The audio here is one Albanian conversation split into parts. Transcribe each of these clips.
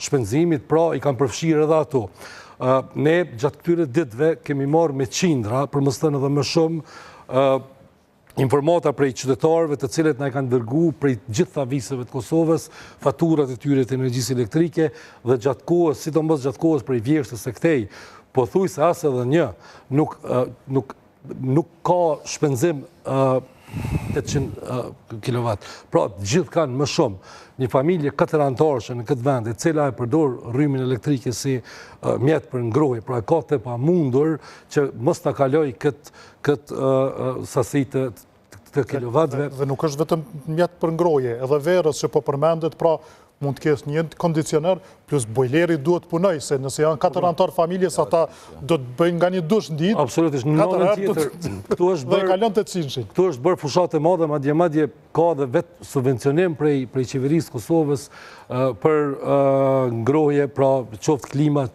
shpenzimit, pra i kanë përfshirë edhe ato. Ne gjatë këtyre ditëve kemi marrë me qindra, për mos thënë edhe më shumë, informata prej qytetarëve të cilët na i kanë dërguar prej gjitha viseve të Kosovës, faturat e tyre të energjisë elektrike dhe gjatë kohës, sidomos gjatë kohës prej vjeshtës së këtej, pothuajse as edhe një nuk ka shpenzim 800 kW. Pra, gjithë kanë më shumë. Një familje 4 anëtarëshe në këtë vend, e cila e përdor rrymin elektrike si mjet për ngrohje, pra e ka të pamundur që mos ta kaloj këtë sasi të kilovatëve. Dhe nuk është vetëm mjet për ngrohje, edhe verës që po përmendet, pra mund të kesh një kondicioner, plus bojleri duhet punoj, se nëse janë 4 anëtar familjes, ata do të bëjnë nga një dush në ditë. Absolutisht, në nënën tjetër. Dhe kalon 800. Këtu është bërë fushat e madhe, madje ka dhe vetë subvencionim prej qeverisë Kosovës për ngrohje, pra qoftë klimat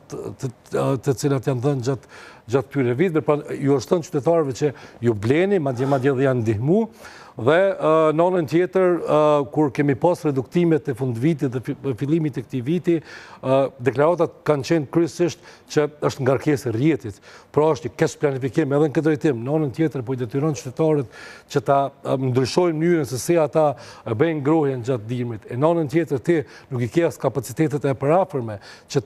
të cilat janë dhënë gjatë këtyre viteve, pra ju është thënë qytetarëve që ju bleni, madje dhe janë ndihmu. Dhe në anën tjetër, kur kemi pas reduktimet e fundvitit dhe fillimit e këtij viti, deklaratat kanë qenë kryesisht që është ngarkesë e rrjetit. Pra është një keq planifikim edhe në këtë drejtim. Në anën tjetër po i detyron qytetarët që ta ndryshojnë mënyrën se si ata bëjnë ngrohjen gjatë dimrit. E në anën tjetër ti nuk i ke as kapacitetet e përafërme që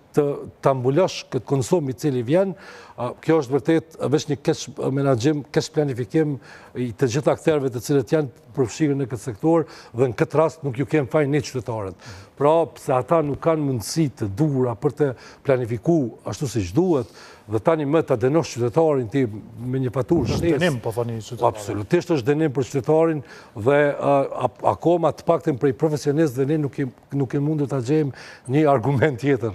ta mbulosh këtë konsum i cili vjen. Kjo është vërtet veç një keq menaxhim, keq planifikim i të gjitha aktorëve të cilët janë përfshirë në këtë sektor dhe në këtë rast nuk ju kemë fajin ne qytetarët. Pra, pse ata nuk kanë mundësi të duhura për të planifikuar ashtu siç duhet, dhe tani më ta dënosh qytetarin ti me një faturë shtesë. Është dënim, po thoni qytetarin. Absolutisht është dënim për qytetarin dhe akoma të paktën prej profesionistëve ne nuk e mundur ta gjejmë një argument tjetër.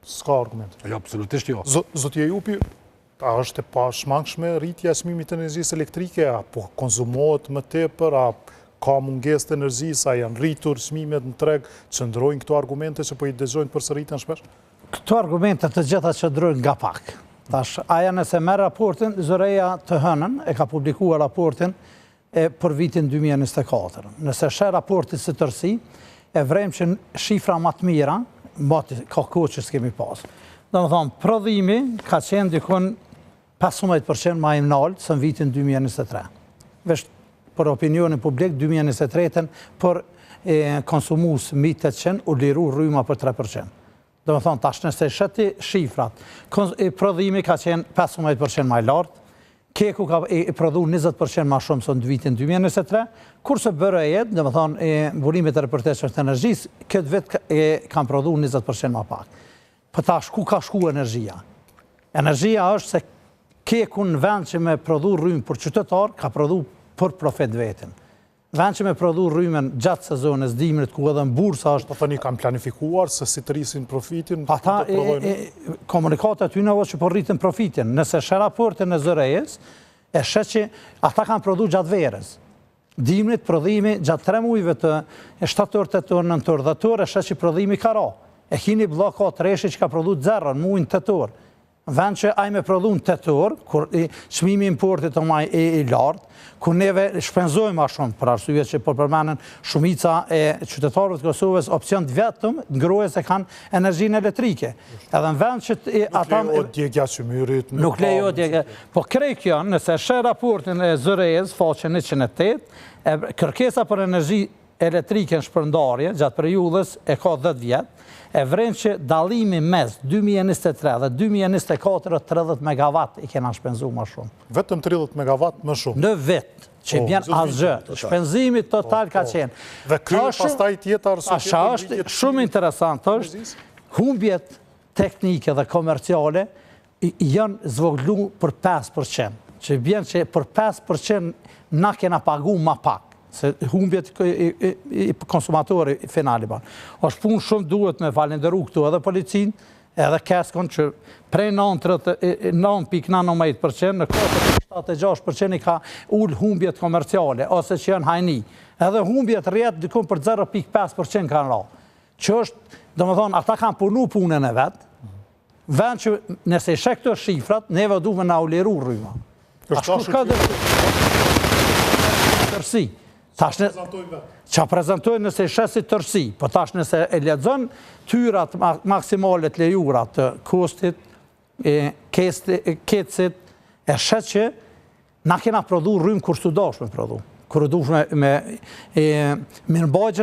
S'ka argument. Jo, absolutisht jo. Zotje Jupi, a është e pashmangshme rritja e çmimit të energjisë elektrike, apo konsumohet më tepër, a ka mungesë të energjisë, a janë rritur çmimet në treg, çndrojnë këto argumente që po i dëgjojnë përsëritën shpesh? Këto argumente të gjitha çndrojnë nga pak. Tash, aja nëse merr raportin, Zoreja të hënën e ka publikuar raportin për vitin 2024. Nëse sheh raportin së tërësi, e vrem që shifra më të mira, ka kohë që s'kemi pas. Domethënë, prodhimi ka qenë dikon 15% më i lartë se në vitin 2023. Vesh për opinionin publik 2023-ën për konsumus mbi 800 u liru rryma për 3%. Domethënë, tash nëse sheti shifrat, prodhimi ka qenë 15% më i lartë, keku ka prodhu 20% më shumë se në vitin 2023, kurse BRE, domethënë burimet e repertueshme të energjisë, këtë vit kanë prodhu 20% më pak. Po tash ku ka shku energjia? Energjia është se keku në vend që me prodhu rrymë për qytetar, ka prodhu për profit vetin. Vend që me prodhu rrymën gjatë sezonës dimrit, ku edhe në bursa është... Po thoni kanë planifikuar se si të rrisin profitin? Ata komunikatet tyne që po rritin profitin. Nëse shë raportin e Zorejes, e shë që ata kanë prodhu gjatë verës. Dimrit prodhimi gjatë 3 muajve të shtator, tetor, nëntor, dhjetor, e shë që prodhimi ka ra. E kini bloko të reshi që ka prodhu 0 në muajin tetor. Vend që ai me prodhu në tetor, kur çmimi importit o maj i lartë, ku neve shpenzojmë ma shumë, për arsye që po përmenen shumica e qytetarëve të Kosovës opcion të vetëm ngrohjes se kanë energjinë elektrike. Edhe në vend që ata... Nuk lejo djegja qymyrit... Nuk lejo djegja... Po krej kjo, nëse shë raportin e Zorejes, faqen 108, kërkesa për energji elektrike në shpërndarje, gjatë periudhës e ka 10 vjetë, e vren që dalimi mes 2023 dhe 2024 30 MW i kena shpenzu më shumë. Vetëm 30 MW më shumë? Në vit, që bjen asgjë. Shpenzimi total ka qenë. Dhe kjo pastaj tjetër... Asha është shumë interesant, është humbjet teknike dhe komerciale janë zvoglu për 5%. Që bjen që për 5% na kena pagu ma pak. Se humbjet i konsumatori finali ban. Është punë shumë duhet me falenderu këtu edhe policin, edhe keskon që prej 9,98% në 4,76% i ka ullë humbjet komerciale, ose që janë hajni. Edhe humbjet rjetë dikun për 0,5% kanë ra. Që është, do më thonë, ata kanë punu punën e vetë, vend që nëse i shek të shifrat, neve duve na u liru rryma. A shkur ka dhe tërsi. Qa prezentojnë nëse i shesit tërsi, po tash nëse e lexon tyrat maksimale të lejuara të kostit, kecit, e shet që na kena prodhu rrymë kur s'u dash me prodhu. Kur u dush me mirëmbajtjen